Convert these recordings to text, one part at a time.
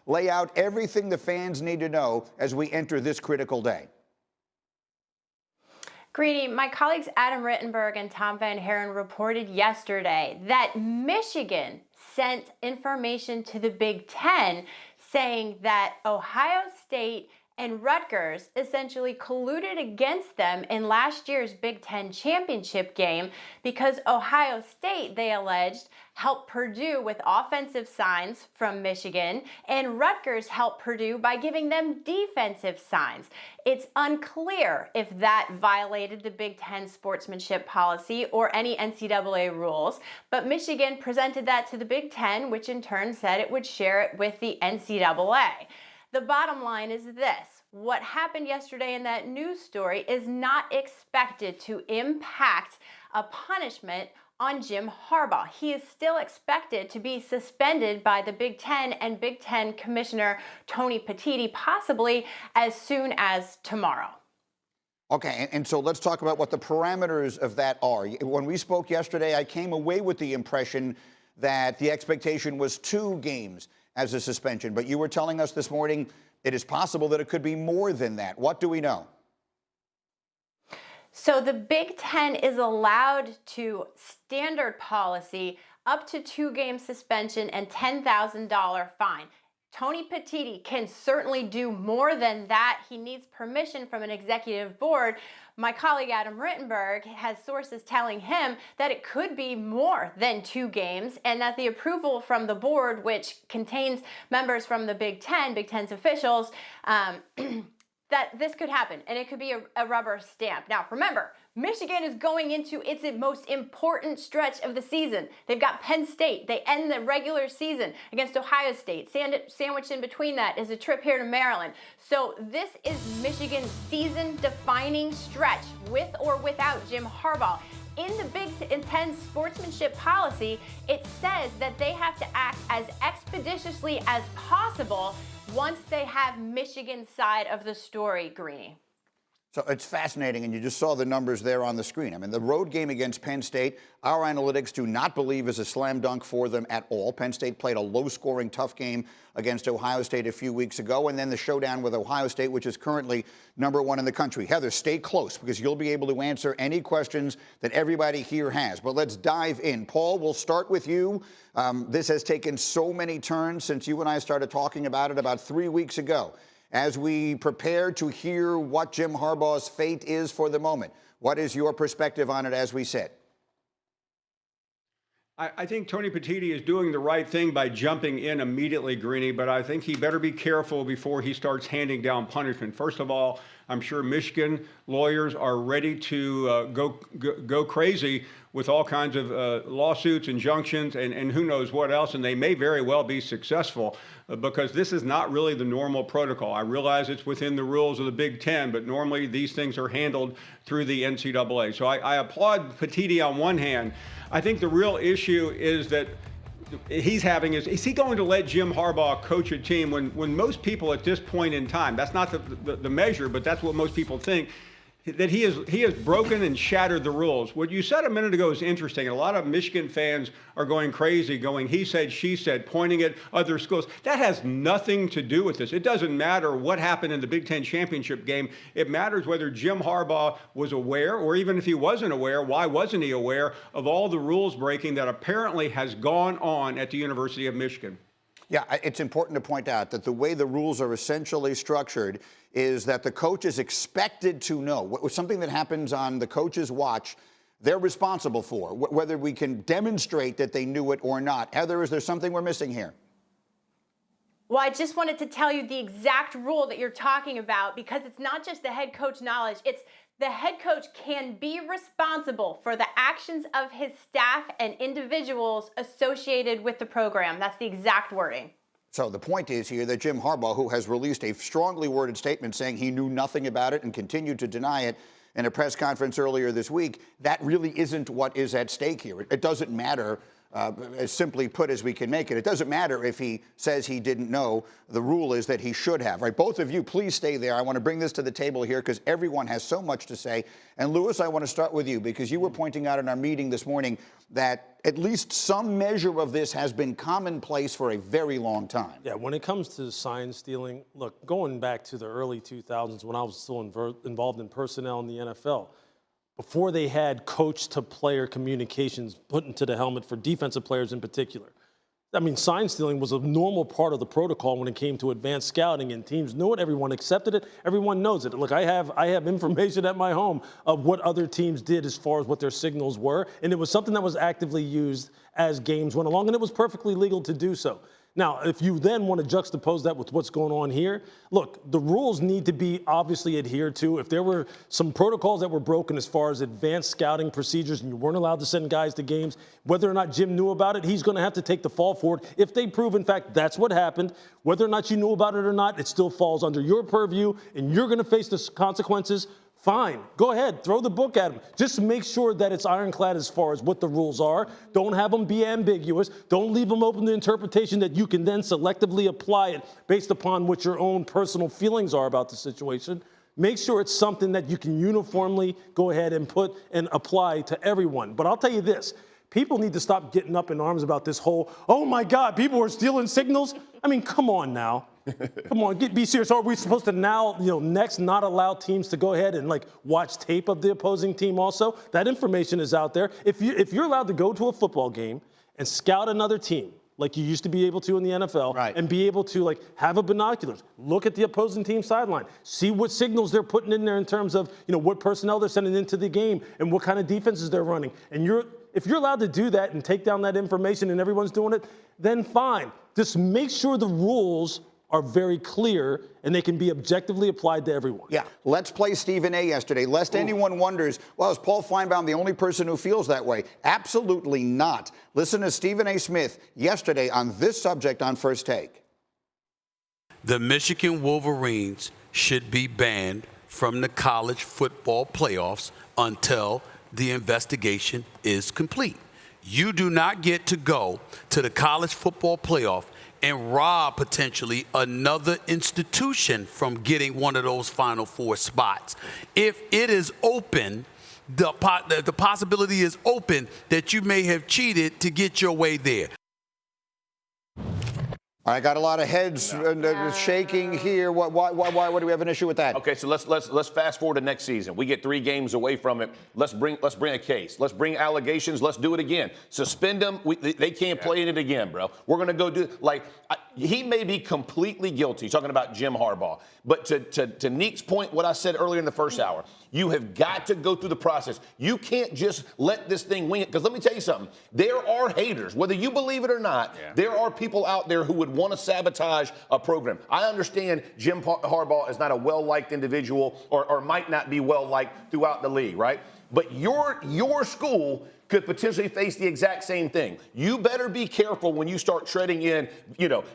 Lay out everything the fans need to know as we enter this critical day. Greeny, my colleagues Adam Rittenberg and Tom Van Haren reported yesterday that Michigan sent information to the Big Ten saying that Ohio State and Rutgers essentially colluded against them in last year's Big Ten championship game because Ohio State, they alleged, helped Purdue with offensive signs from Michigan, and Rutgers helped Purdue by giving them defensive signs. It's unclear if that violated the Big Ten sportsmanship policy or any NCAA rules, but Michigan presented that to the Big Ten, which in turn said it would share it with the NCAA. The bottom line is this: what happened yesterday in that news story is not expected to impact a punishment on Jim Harbaugh. He is still expected to be suspended by the Big Ten and Big Ten Commissioner Tony Petitti, possibly as soon as tomorrow. Okay, and so let's talk about what the parameters of that are. When we spoke yesterday, I came away with the impression that the expectation was 2 games as a suspension, but you were telling us this morning it is possible that it could be more than that. What do we know? So the Big Ten is allowed to standard policy up to 2-game suspension and $10,000 fine. Tony Petitti can certainly do more than that. He needs permission from an executive board. My colleague Adam Rittenberg has sources telling him that it could be more than 2 games and that the approval from the board, which contains members from the Big Ten's officials, that this could happen and it could be a rubber stamp. Now, remember, Michigan is going into its most important stretch of the season. They've got Penn State. They end the regular season against Ohio State. Sandwiched in between that is a trip here to Maryland. So this is Michigan's season-defining stretch with or without Jim Harbaugh. In the Big Ten sportsmanship policy, it says that they have to act as expeditiously as possible once they have Michigan's side of the story, Greeny. So it's fascinating, and you just saw the numbers there on the screen. I mean, the road game against Penn State, our analytics do not believe is a slam dunk for them at all. Penn State played a low-scoring, tough game against Ohio State a few weeks ago, and then the showdown with Ohio State, which is currently #1 in the country. Heather, stay close, because you'll be able to answer any questions that everybody here has. But let's dive in. Paul, we'll start with you. This has taken so many turns since you and I started talking about it about 3 weeks ago. As we prepare to hear what Jim Harbaugh's fate is for the moment, what is your perspective on it as we sit? I think Tony Petitti is doing the right thing by jumping in immediately, Greeny, but I think he better be careful before he starts handing down punishment. First of all, I'm sure Michigan lawyers are ready to go crazy with all kinds of lawsuits, injunctions, and who knows what else, and they may very well be successful because this is not really the normal protocol. I realize it's within the rules of the Big Ten, but normally these things are handled through the NCAA. So I applaud Petitti on one hand. I think the real issue is that he's having is he going to let Jim Harbaugh coach a team when most people at this point in time, that's not the measure, but that's what most people think, that he has broken and shattered the rules. What you said a minute ago is interesting. A lot of Michigan fans are going crazy, going he said, she said, pointing at other schools. That has nothing to do with this. It doesn't matter what happened in the Big Ten championship game. It matters whether Jim Harbaugh was aware, or even if he wasn't aware, why wasn't he aware of all the rules breaking that apparently has gone on at the University of Michigan? Yeah, it's important to point out that the way the rules are essentially structured is that the coach is expected to know. Something that happens on the coach's watch, they're responsible for, whether we can demonstrate that they knew it or not. Heather, is there something we're missing here? Well, I just wanted to tell you the exact rule that you're talking about, because it's not just the head coach knowledge, it's the head coach can be responsible for the actions of his staff and individuals associated with the program. That's the exact wording. So the point is here that Jim Harbaugh, who has released a strongly worded statement saying he knew nothing about it and continued to deny it in a press conference earlier this week, that really isn't what is at stake here. It doesn't matter as simply put as we can make it. It doesn't matter if he says he didn't know. The rule is that he should have, right? Both of you, please stay there. I want to bring this to the table here because everyone has so much to say. And Louis, I want to start with you because you were pointing out in our meeting this morning that at least some measure of this has been commonplace for a very long time. Yeah, when it comes to sign stealing, look, going back to the early 2000s when I was still involved in personnel in the NFL, before they had coach-to-player communications put into the helmet for defensive players in particular. I mean, sign stealing was a normal part of the protocol when it came to advanced scouting, and teams knew it, everyone accepted it, everyone knows it. Look, I have information at my home of what other teams did as far as what their signals were, and it was something that was actively used as games went along, and it was perfectly legal to do so. Now, if you then want to juxtapose that with what's going on here, look, the rules need to be obviously adhered to. If there were some protocols that were broken as far as advanced scouting procedures and you weren't allowed to send guys to games, whether or not Jim knew about it, he's going to have to take the fall for it. If they prove, in fact, that's what happened, whether or not you knew about it or not, it still falls under your purview and you're going to face the consequences. Fine, go ahead, throw the book at them. Just make sure that it's ironclad as far as what the rules are. Don't have them be ambiguous. Don't leave them open to interpretation that you can then selectively apply it based upon what your own personal feelings are about the situation. Make sure it's something that you can uniformly go ahead and put and apply to everyone. But I'll tell you this, people need to stop getting up in arms about this whole, oh my God, people are stealing signals. I mean, come on now. Come on, be serious. Are we supposed to now, next not allow teams to go ahead and watch tape of the opposing team also? That information is out there. If you're allowed to go to a football game and scout another team, like you used to be able to in the NFL, right, and be able to have a binoculars, look at the opposing team sideline, see what signals they're putting in there in terms of, what personnel they're sending into the game and what kind of defenses they're running. And if you're allowed to do that and take down that information and everyone's doing it, then fine. Just make sure the rules are very clear and they can be objectively applied to everyone. Yeah, let's play Stephen A. yesterday, lest anyone wonders, well, is Paul Feinbaum the only person who feels that way? Absolutely not. Listen to Stephen A. Smith yesterday on this subject on First Take. The Michigan Wolverines should be banned from the college football playoffs until the investigation is complete. You do not get to go to the college football playoff and rob potentially another institution from getting one of those Final Four spots. If it is open, the possibility is open that you may have cheated to get your way there. I got a lot of heads shaking here. Why do we have an issue with that? Okay, so let's fast forward to next season. We get 3 games away from it. Let's bring a case. Let's bring allegations. Let's do it again. Suspend them. They can't play in it again, bro. We're gonna go do he may be completely guilty. Talking about Jim Harbaugh, but to Neek's point, what I said earlier in the first hour, you have got to go through the process. You can't just let this thing wing it. Because let me tell you something. There are haters, whether you believe it or not. Yeah. There are people out there who would want to sabotage a program. I understand Jim Harbaugh is not a well-liked individual or might not be well-liked throughout the league, right? But your school could potentially face the exact same thing. You better be careful when you start treading in,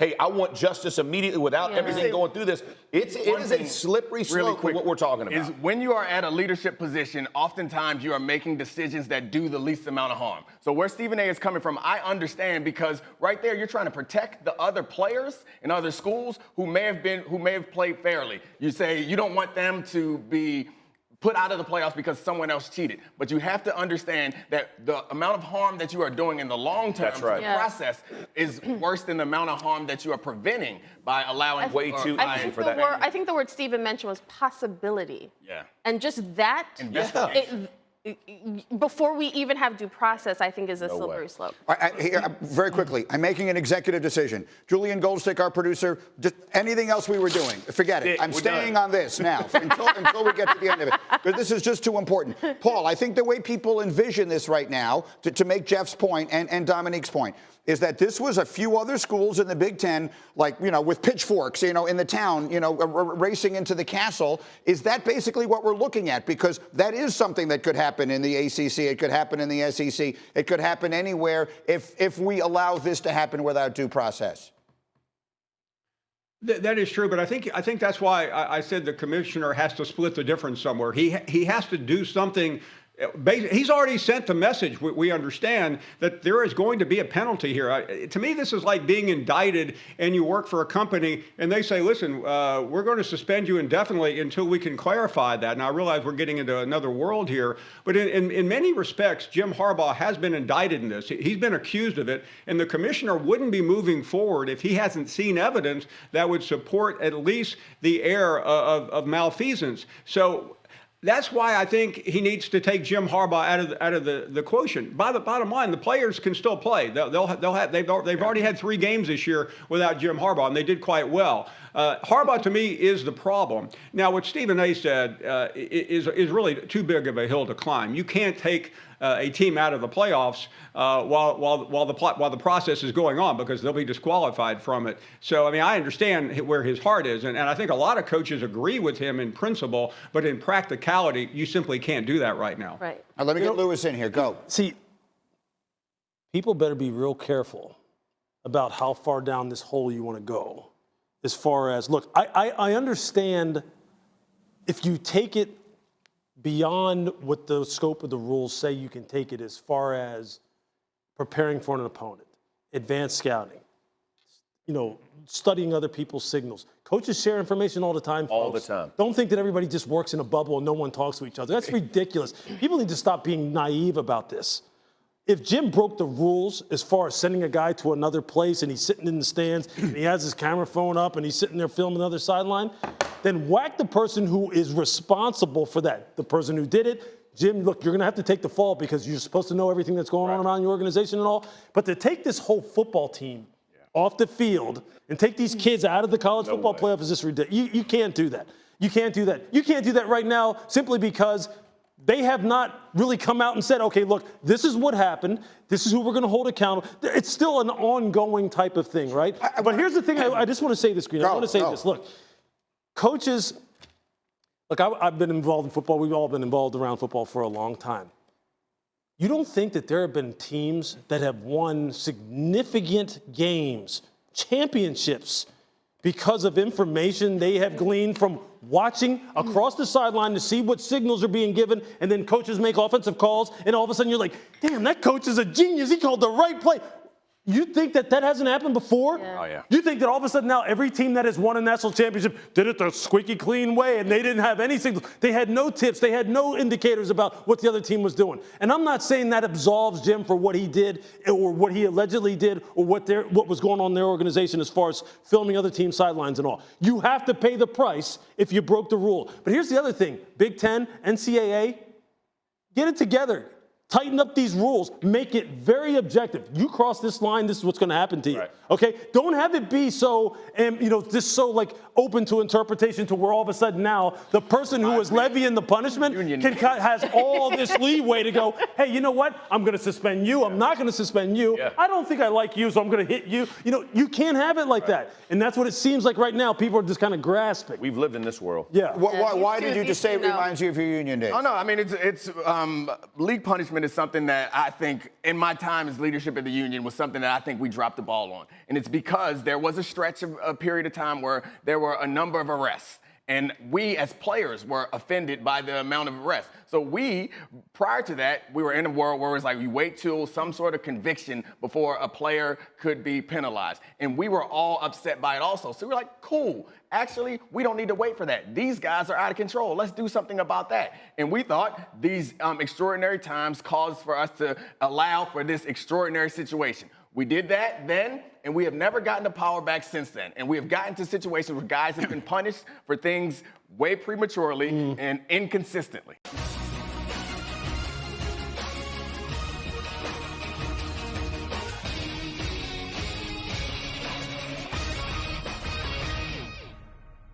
hey, I want justice immediately without everything going through this. It is a slippery slope with what we're talking about. Is when you are at a leadership position, oftentimes you are making decisions that do the least amount of harm. So where Stephen A. is coming from, I understand, because right there you're trying to protect the other players in other schools who may have played fairly. You say you don't want them to be put out of the playoffs because someone else cheated. But you have to understand that the amount of harm that you are doing in the long term process is worse than the amount of harm that you are preventing by allowing way too easy for that. I think the word Stephen mentioned was possibility. Yeah. And just that, before we even have due process, I think is a slippery slope. Very quickly, I'm making an executive decision. Julian Goldstick, our producer, just anything else we were doing, forget it. I'm staying on this now until we get to the end of it, because this is just too important. Paul, I think the way people envision this right now, to make Jeff's point and Dominique's point, is that this was a few other schools in the Big Ten, with pitchforks, in the town, racing into the castle. Is that basically what we're looking at? Because that is something that could happen in the ACC. It could happen in the SEC. It could happen anywhere if we allow this to happen without due process. That is true, but I think that's why I said the commissioner has to split the difference somewhere. He has to do something He's already sent the message. We understand that there is going to be a penalty here. To me, this is like being indicted and you work for a company and they say, listen, we're going to suspend you indefinitely until we can clarify that. And I realize we're getting into another world here, but in many respects, Jim Harbaugh has been indicted in this. He's been accused of it, and the commissioner wouldn't be moving forward if he hasn't seen evidence that would support at least the air of malfeasance. So that's why I think he needs to take Jim Harbaugh out of the quotient. By the bottom line, the players can still play. They've already had 3 games this year without Jim Harbaugh, and they did quite well. Harbaugh, to me, is the problem. Now, what Stephen A. said is really too big of a hill to climb. You can't take a team out of the playoffs while the process is going on, because they'll be disqualified from it. So, I mean, I understand where his heart is, and I think a lot of coaches agree with him in principle, but in practicality, you simply can't do that right now. Right. Now, let me get Lewis in here. Go. See, people better be real careful about how far down this hole you want to go. As far as, look, I understand if you take it beyond what the scope of the rules say you can take it, as far as preparing for an opponent, advanced scouting, studying other people's signals. Coaches share information all the time, folks. All the time. Don't think that everybody just works in a bubble and no one talks to each other. That's ridiculous. People need to stop being naive about this. If Jim broke the rules as far as sending a guy to another place and he's sitting in the stands and he has his camera phone up and he's sitting there filming the other sideline, then whack the person who is responsible for that. The person who did it. Jim, look, you're going to have to take the fall because you're supposed to know everything that's going on around your organization and all. But to take this whole football team off the field and take these kids out of the college football playoff is just ridiculous. You can't do that. You can't do that. You can't do that right now simply because they have not really come out and said, okay, look, this is what happened. This is who we're going to hold accountable. It's still an ongoing type of thing, right? But here's the thing. I just want to say this, Green. I want to say this. Look, coaches, look, I've been involved in football. We've all been involved around football for a long time. You don't think that there have been teams that have won significant games, championships, because of information they have gleaned from watching across the sideline to see what signals are being given, and then coaches make offensive calls, and all of a sudden you're like, damn, that coach is a genius. He called the right play. You think that hasn't happened before? Yeah. Oh, yeah. You think that all of a sudden now every team that has won a national championship did it the squeaky clean way and they didn't have any signals. They had no tips. They had no indicators about what the other team was doing. And I'm not saying that absolves Jim for what he did or what he allegedly did or what was going on in their organization as far as filming other teams' sidelines and all. You have to pay the price if you broke the rule. But here's the other thing. Big Ten, NCAA, get it together. Tighten up these rules. Make it very objective. You cross this line, this is what's going to happen to you. Right. Okay? Don't have it be so, just so like open to interpretation to where all of a sudden now the person who is levying the punishment has all this leeway to go, hey, you know what? I'm going to suspend you. I'm not going to suspend you. Yeah. I don't think I like you, so I'm going to hit you. You can't have it like that. And that's what it seems like right now. People are just kind of grasping. We've lived in this world. Yeah. Why did you just say it reminds you of your union days? Oh, no, I mean, it's league punishment is something that I think in my time as leadership at the union was something that I think we dropped the ball on. And it's because there was a stretch of a period of time where there were a number of arrests. And we as players were offended by the amount of arrests. So prior to that, we were in a world where it was like you wait till some sort of conviction before a player could be penalized. And we were all upset by it also. So we were like, cool. Actually, we don't need to wait for that. These guys are out of control. Let's do something about that. And we thought these extraordinary times caused for us to allow for this extraordinary situation. We did that then, and we have never gotten the power back since then. And we have gotten to situations where guys have been punished for things way prematurely and inconsistently.